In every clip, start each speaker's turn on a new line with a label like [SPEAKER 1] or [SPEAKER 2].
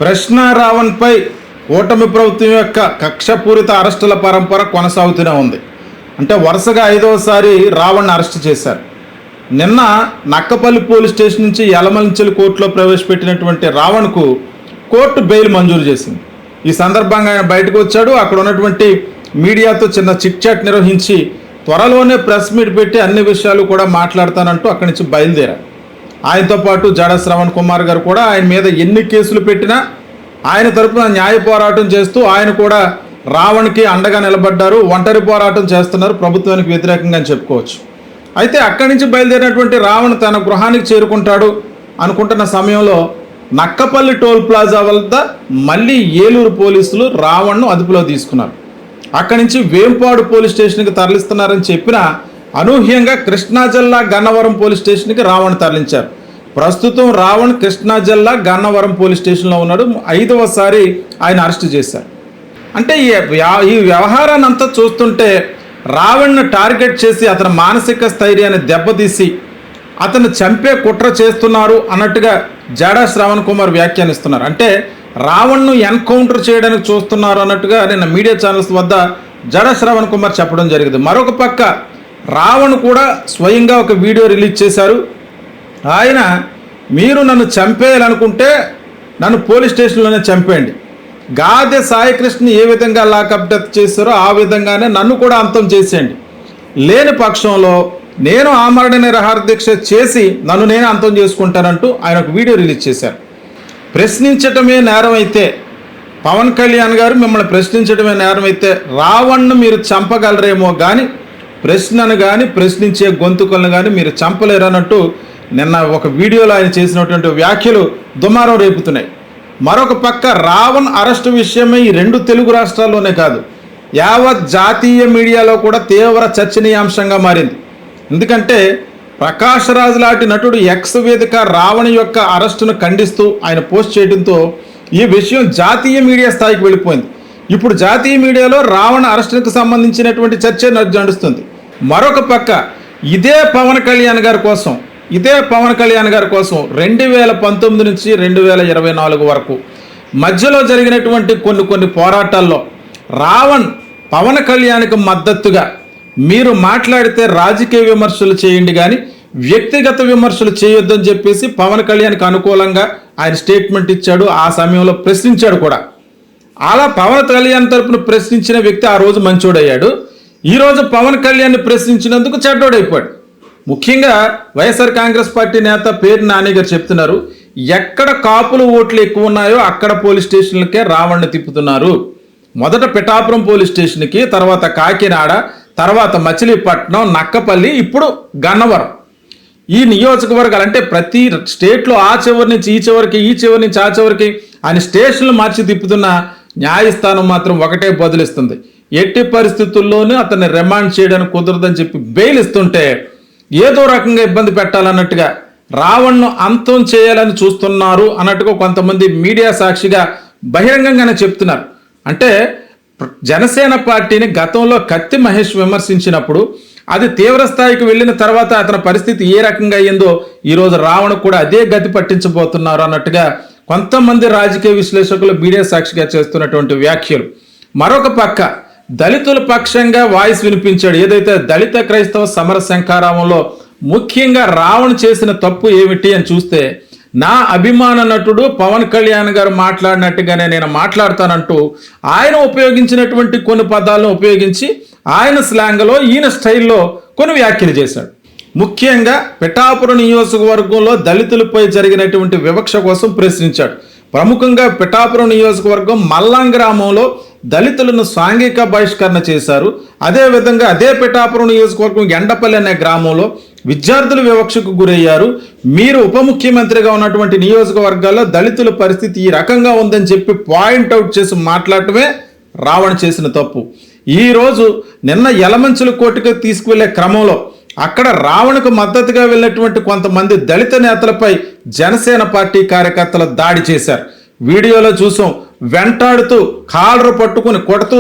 [SPEAKER 1] ప్రశ్న రావణ్పై కూటమి ప్రభుత్వం యొక్క కక్షపూరిత అరెస్టుల పరంపర కొనసాగుతూనే ఉంది. అంటే వరుసగా 5వసారి రావణ్ని అరెస్ట్ చేశారు. నిన్న నక్కపల్లి పోలీస్ స్టేషన్ నుంచి యలమంచిలి కోర్టులో ప్రవేశపెట్టినటువంటి రావణ్కు కోర్టు బెయిల్ మంజూరు చేసింది. ఈ సందర్భంగా ఆయన బయటకు వచ్చాడు. అక్కడ ఉన్నటువంటి మీడియాతో చిన్న చిట్ చాట్ నిర్వహించి త్వరలోనే ప్రెస్ మీట్ పెట్టి అన్ని విషయాలు కూడా మాట్లాడతానంటూ అక్కడి నుంచి బయలుదేరారు. ఆయనతో పాటు జాడ శ్రవణ్ కుమార్ గారు కూడా ఆయన మీద ఎన్ని కేసులు పెట్టినా ఆయన తరపున న్యాయ పోరాటం చేస్తూ ఆయన కూడా రావణ్కి అండగా నిలబడ్డారు. ఒంటరి పోరాటం చేస్తున్నారు ప్రభుత్వానికి వ్యతిరేకంగా అని చెప్పుకోవచ్చు. అయితే అక్కడి నుంచి బయలుదేరినటువంటి రావణ్ తన గృహానికి చేరుకుంటాడు అనుకుంటున్న సమయంలో నక్కపల్లి టోల్ ప్లాజా వద్ద మళ్ళీ ఏలూరు పోలీసులు రావణ్ను అదుపులో తీసుకున్నారు. అక్కడి నుంచి వేంపాడు పోలీస్ స్టేషన్కి తరలిస్తున్నారని చెప్పినా అనూహ్యంగా కృష్ణా జిల్లా గన్నవరం పోలీస్ స్టేషన్కి రావణ్ తరలించారు. ప్రస్తుతం రావణ్ కృష్ణా జిల్లా గన్నవరం పోలీస్ స్టేషన్లో ఉన్నాడు. 5వసారి ఆయన అరెస్ట్ చేశారు. అంటే ఈ వ్యవహారాన్ని అంతా చూస్తుంటే రావణ్ను టార్గెట్ చేసి అతని మానసిక స్థైర్యాన్ని దెబ్బతీసి అతను చంపే కుట్ర చేస్తున్నారు అన్నట్టుగా జాడా శ్రవణ్ కుమార్ వ్యాఖ్యానిస్తున్నారు. అంటే రావణ్ను ఎన్కౌంటర్ చేయడానికి చూస్తున్నారు అన్నట్టుగా నిన్న మీడియా ఛానల్స్ వద్ద జాడా శ్రవణ్ కుమార్ చెప్పడం జరిగింది. మరొక పక్క రావణ్ కూడా స్వయంగా ఒక వీడియో రిలీజ్ చేశారు. ఆయన మీరు నన్ను చంపేయాలనుకుంటే నన్ను పోలీస్ స్టేషన్లోనే చంపేయండి, గాదె సాయికృష్ణని ఏ విధంగా లాకప్ డెత్ చేశారో ఆ విధంగానే నన్ను కూడా అంతం చేసేయండి, లేని పక్షంలో నేను ఆమరణ నిరాహార దీక్ష చేసి నన్ను నేను అంతం చేసుకుంటానంటూ ఆయన ఒక వీడియో రిలీజ్ చేశారు. ప్రశ్నించటమే నేరం అయితే, పవన్ కళ్యాణ్ గారు మిమ్మల్ని ప్రశ్నించడమే నేరం అయితే రావణ్ను మీరు చంపగలరేమో కానీ ప్రశ్నను కానీ ప్రశ్నించే గొంతుకలను కానీ మీరు చంపలేరన్నట్టు నిన్న ఒక వీడియోలో ఆయన చేసినటువంటి వ్యాఖ్యలు దుమారం రేపుతున్నాయి. మరొక పక్క రావణ్ అరెస్టు విషయమై ఈ 2 తెలుగు రాష్ట్రాల్లోనే కాదు యావత్ జాతీయ మీడియాలో కూడా తీవ్ర చర్చనీయాంశంగా మారింది. ఎందుకంటే ప్రకాష్ రాజ్ లాంటి నటుడు ఎక్స్ వేదిక రావణ్ యొక్క అరెస్టును ఖండిస్తూ ఆయన పోస్ట్ చేయడంతో ఈ విషయం జాతీయ మీడియా స్థాయికి వెళ్ళిపోయింది. ఇప్పుడు జాతీయ మీడియాలో రావణ్ అరెస్టుకు సంబంధించినటువంటి చర్చ నడుస్తుంది. మరొక పక్క ఇదే పవన్ కళ్యాణ్ గారి కోసం 2019 నుంచి 2024 వరకు మధ్యలో జరిగినటువంటి కొన్ని పోరాటాల్లో రావణ్ పవన్ కళ్యాణ్కి మద్దతుగా మీరు మాట్లాడితే రాజకీయ విమర్శలు చేయండి కానీ వ్యక్తిగత విమర్శలు చేయొద్దని చెప్పేసి పవన్ కళ్యాణ్కి అనుకూలంగా ఆయన స్టేట్మెంట్ ఇచ్చాడు. ఆ సమయంలో ప్రశ్నించాడు కూడా. అలా పవన్ కళ్యాణ్ తరపున ప్రశ్నించిన వ్యక్తి ఆ రోజు మంచోడయ్యాడు. ఈరోజు పవన్ కళ్యాణ్ని ప్రశ్నించినందుకు చెడ్డోడైపోయాడు. ముఖ్యంగా వైఎస్ఆర్ కాంగ్రెస్ పార్టీ నేత పేరు నాని గారు చెప్తున్నారు, ఎక్కడ కాపులు ఓట్లు ఎక్కువ ఉన్నాయో అక్కడ పోలీస్ స్టేషన్లకే రావణ్ని తిప్పుతున్నారు. మొదట పిఠాపురం పోలీస్ స్టేషన్కి, తర్వాత కాకినాడ, తర్వాత మచిలీపట్నం, నక్కపల్లి, ఇప్పుడు గన్నవరం. ఈ నియోజకవర్గాలు అంటే ప్రతి స్టేట్లో ఆ చివరి నుంచి ఈ చివరికి, ఈ చివరి నుంచి ఆ చివరికి ఆయన స్టేషన్లు మార్చి తిప్పుతున్న న్యాయస్థానం మాత్రం ఒకటే బదులిస్తుంది, ఎట్టి పరిస్థితుల్లోనూ అతన్ని రిమాండ్ చేయడానికి కుదరదని చెప్పి బెయిల్ ఇస్తుంటే ఏదో రకంగా ఇబ్బంది పెట్టాలన్నట్టుగా రావణ్ను అంతం చేయాలని చూస్తున్నారు అన్నట్టుగా కొంతమంది మీడియా సాక్షిగా బహిరంగంగానే చెప్తున్నారు. అంటే జనసేన పార్టీని గతంలో కత్తి మహేష్ విమర్శించినప్పుడు అది తీవ్ర స్థాయికి వెళ్ళిన తర్వాత అతని పరిస్థితి ఏ రకంగా అయ్యిందో ఈరోజు రావణ్ కూడా అదే గతి పట్టించబోతున్నారు అన్నట్టుగా కొంతమంది రాజకీయ విశ్లేషకులు మీడియా సాక్షిగా చేస్తున్నటువంటి వ్యాఖ్యలు. మరొక పక్క దళితుల పక్షంగా వాయిస్ వినిపించాడు. ఏదైతే దళిత క్రైస్తవ సమర శంఖారామంలో ముఖ్యంగా రావణ్ చేసిన తప్పు ఏమిటి అని చూస్తే, నా అభిమాన నటుడు పవన్ కళ్యాణ్ గారు మాట్లాడినట్టుగానే నేను మాట్లాడతానంటూ ఆయన ఉపయోగించినటువంటి కొన్ని పదాలను ఉపయోగించి ఆయన స్లాంగ్లో ఈయన స్టైల్లో కొన్ని వ్యాఖ్యలు చేశాడు. ముఖ్యంగా పిఠాపురం నియోజకవర్గంలో దళితులపై జరిగినటువంటి వివక్ష కోసం ప్రశ్నించాడు. ప్రముఖంగా పిఠాపురం నియోజకవర్గం మల్లాం గ్రామంలో దళితులను సాంఘిక బహిష్కరణ చేశారు. అదేవిధంగా అదే పిఠాపురం నియోజకవర్గం ఎండపల్లి అనే గ్రామంలో విద్యార్థులు వివక్షకు గురయ్యారు. మీరు ఉప ముఖ్యమంత్రిగా ఉన్నటువంటి నియోజకవర్గాల్లో దళితుల పరిస్థితి ఈ రకంగా ఉందని చెప్పి పాయింట్అవుట్ చేసి మాట్లాడటమే రావణ్ చేసిన తప్పు. ఈరోజు నిన్న యలమంచిలి కోర్టుకు తీసుకువెళ్లే క్రమంలో అక్కడ రావణ్కు మద్దతుగా వెళ్ళినటువంటి కొంతమంది దళిత నేతలపై జనసేన పార్టీ కార్యకర్తలు దాడి చేశారు. వీడియోలో చూసాం. వెంటాడుతూ కాలరు పట్టుకుని కొడుతూ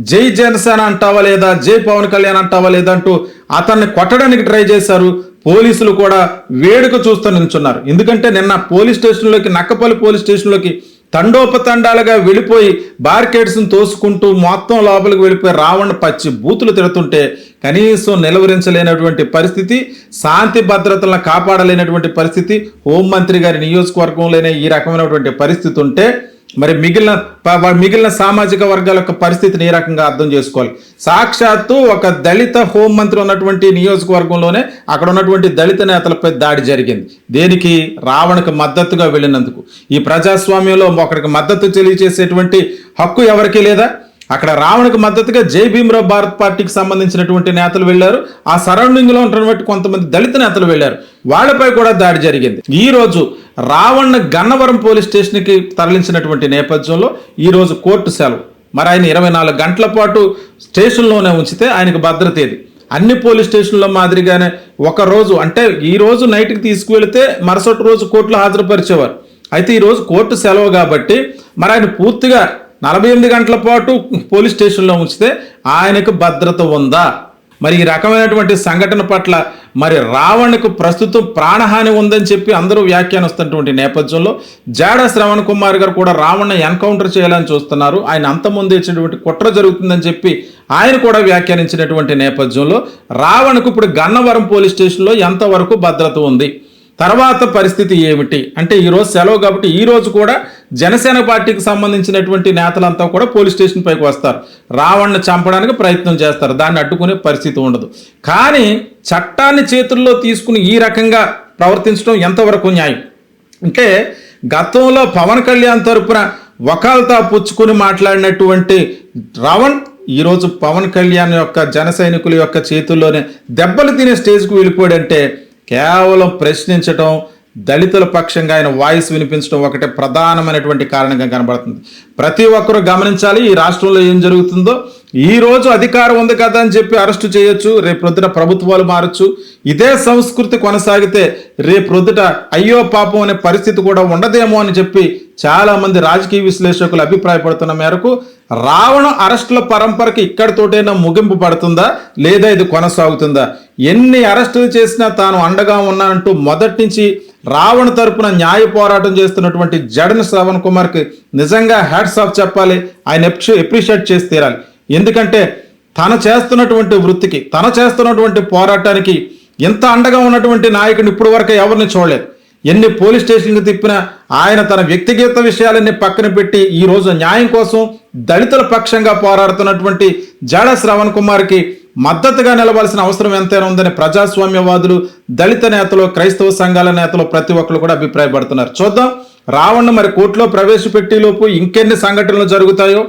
[SPEAKER 1] జై జనసేన అంటావా లేదా, జై పవన్ కళ్యాణ్ అంటావా లేదా అంటూ అతన్ని కొట్టడానికి ట్రై చేశారు. పోలీసులు కూడా వేడుక చూస్తూ నిల్చున్నారు. ఎందుకంటే నిన్న పోలీస్ స్టేషన్లోకి, నక్కపల్లి పోలీస్ స్టేషన్లోకి తండోపతండాలుగా వెళ్ళిపోయి బార్కెట్స్ని తోసుకుంటూ మొత్తం లోపలికి వెళ్ళిపోయి రావణ్ పచ్చి బూతులు తిడుతుంటే కనీసం నిలవరించలేనటువంటి పరిస్థితి, శాంతి భద్రతలను కాపాడలేనటువంటి పరిస్థితి, హోంమంత్రి గారి నియోజకవర్గంలోనే ఈ రకమైనటువంటి పరిస్థితి ఉంటే మరి మిగిలిన సామాజిక వర్గాల యొక్క పరిస్థితిని ఏ రకంగా అర్థం చేసుకోవాలి. సాక్షాత్తు ఒక దళిత హోంమంత్రి ఉన్నటువంటి నియోజకవర్గంలోనే అక్కడ ఉన్నటువంటి దళిత నేతలపై దాడి జరిగింది. దేనికి? రావణ్కి మద్దతుగా వెళ్ళినందుకు. ఈ ప్రజాస్వామ్యంలో ఒకరికి మద్దతు తెలియజేసేటువంటి హక్కు ఎవరికీ లేదా? అక్కడ రావణ్కి మద్దతుగా జై భీమ్రావ్ భారత్ పార్టీకి సంబంధించినటువంటి నేతలు వెళ్ళారు. ఆ సరౌండింగ్లో ఉన్నటువంటి కొంతమంది దళిత నేతలు వెళ్ళారు. వాళ్ళపై కూడా దాడి జరిగింది. ఈ రోజు రావణ్ గన్నవరం పోలీస్ స్టేషన్కి తరలించినటువంటి నేపథ్యంలో ఈరోజు కోర్టు సెలవు. మరి ఆయన 24 గంటల పాటు స్టేషన్లోనే ఉంచితే ఆయనకు భద్రత ఏది? అన్ని పోలీస్ స్టేషన్ల మాదిరిగానే ఒక రోజు అంటే ఈ రోజు నైట్కి తీసుకువెళితే మరుసటి రోజు కోర్టులో హాజరుపరిచేవారు. అయితే ఈరోజు కోర్టు సెలవు కాబట్టి మరి ఆయన పూర్తిగా 48 గంటల పాటు పోలీస్ స్టేషన్లో ఉంచితే ఆయనకు భద్రత ఉందా? మరి ఈ రకమైనటువంటి సంఘటన పట్ల మరి రావణ్కు ప్రస్తుతం ప్రాణహాని ఉందని చెప్పి అందరూ వ్యాఖ్యానిస్తున్నటువంటి నేపథ్యంలో జాడ శ్రవణ్ కుమార్ గారు కూడా రావణ్ని ఎన్కౌంటర్ చేయాలని చూస్తున్నారు. ఆయన అంతకుముందు ఇచ్చినటువంటి కుట్ర జరుగుతుందని చెప్పి ఆయన కూడా వ్యాఖ్యానించినటువంటి నేపథ్యంలో రావణ్కు ఇప్పుడు గన్నవరం పోలీస్ స్టేషన్లో ఎంతవరకు భద్రత ఉంది, తర్వాత పరిస్థితి ఏమిటి అంటే ఈరోజు సెలవు కాబట్టి ఈరోజు కూడా జనసేన పార్టీకి సంబంధించినటువంటి నేతలంతా కూడా పోలీస్ స్టేషన్ పైకి వస్తారు. రావణ్ని చంపడానికి ప్రయత్నం చేస్తారు. దాన్ని అడ్డుకునే పరిస్థితి ఉండదు. కానీ చట్టాన్ని చేతుల్లో తీసుకుని ఈ రకంగా ప్రవర్తించడం ఎంతవరకు న్యాయం? అంటే గతంలో పవన్ కళ్యాణ్ తరపున వకాల్తా పుచ్చుకుని మాట్లాడినటువంటి రావణ్ ఈరోజు పవన్ కళ్యాణ్ యొక్క జన సైనికుల యొక్క చేతుల్లోనే దెబ్బలు తినే స్టేజ్కు వెళ్ళిపోయాడంటే కేవలం ప్రశ్నించడం, దళితుల పక్షంగా ఆయన వాయిస్ వినిపించడం ఒకటే ప్రధానమైనటువంటి కారణంగా కనబడుతుంది. ప్రతి ఒక్కరూ గమనించాలి ఈ రాష్ట్రంలో ఏం జరుగుతుందో. ఈ రోజు అధికారం ఉంది కదా అని చెప్పి అరెస్టు చేయొచ్చు, రేపు ప్రొద్దుట ప్రభుత్వాలు మారచ్చు. ఇదే సంస్కృతి కొనసాగితే రేపు ప్రొద్దుట అయ్యో పాపం అనే పరిస్థితి కూడా ఉండదేమో అని చెప్పి చాలా మంది రాజకీయ విశ్లేషకులు అభిప్రాయపడుతున్న మేరకు రావణ అరెస్టుల పరంపరకి ఇక్కడితోటైనా ముగింపు పడుతుందా లేదా ఇది కొనసాగుతుందా? ఎన్ని అరెస్టులు చేసినా తాను అండగా ఉన్నానంటూ మొదటి నుంచి రావణ తరపున న్యాయ పోరాటం చేస్తున్నటువంటి జడన శ్రవణ్ కుమార్కి నిజంగా హ్యాట్స్ ఆఫ్ చెప్పాలి. ఆయన ఎప్రిషియేట్ చేసి తీరాలి. ఎందుకంటే తను చేస్తున్నటువంటి వృత్తికి, తను చేస్తున్నటువంటి పోరాటానికి ఎంత అండగా ఉన్నటువంటి నాయకుడిని ఇప్పుడు వరకు ఎవరిని చూడలేదు. ఎన్ని పోలీస్ స్టేషన్కి తిప్పినా ఆయన తన వ్యక్తిగత విషయాలన్నీ పక్కన పెట్టి ఈరోజు న్యాయం కోసం దళితుల పక్షంగా పోరాడుతున్నటువంటి జాడ శ్రవణ్ కుమార్కి మద్దతుగా నిలవాల్సిన అవసరం ఎంతైనా ఉందని ప్రజాస్వామ్యవాదులు, దళిత నేతలు, క్రైస్తవ సంఘాల నేతలు ప్రతి ఒక్కరు కూడా అభిప్రాయపడుతున్నారు. చూద్దాం రావణ్ను మరి కోర్టులో ప్రవేశపెట్టేలోపు ఇంకెన్ని సంఘటనలు జరుగుతాయో,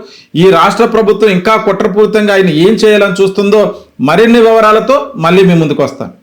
[SPEAKER 1] ఈ రాష్ట్ర ప్రభుత్వం ఇంకా కుట్రపూరితంగా ఆయన ఏం చేయాలని చూస్తుందో మరిన్ని వివరాలతో మళ్ళీ మీ ముందుకు వస్తాను.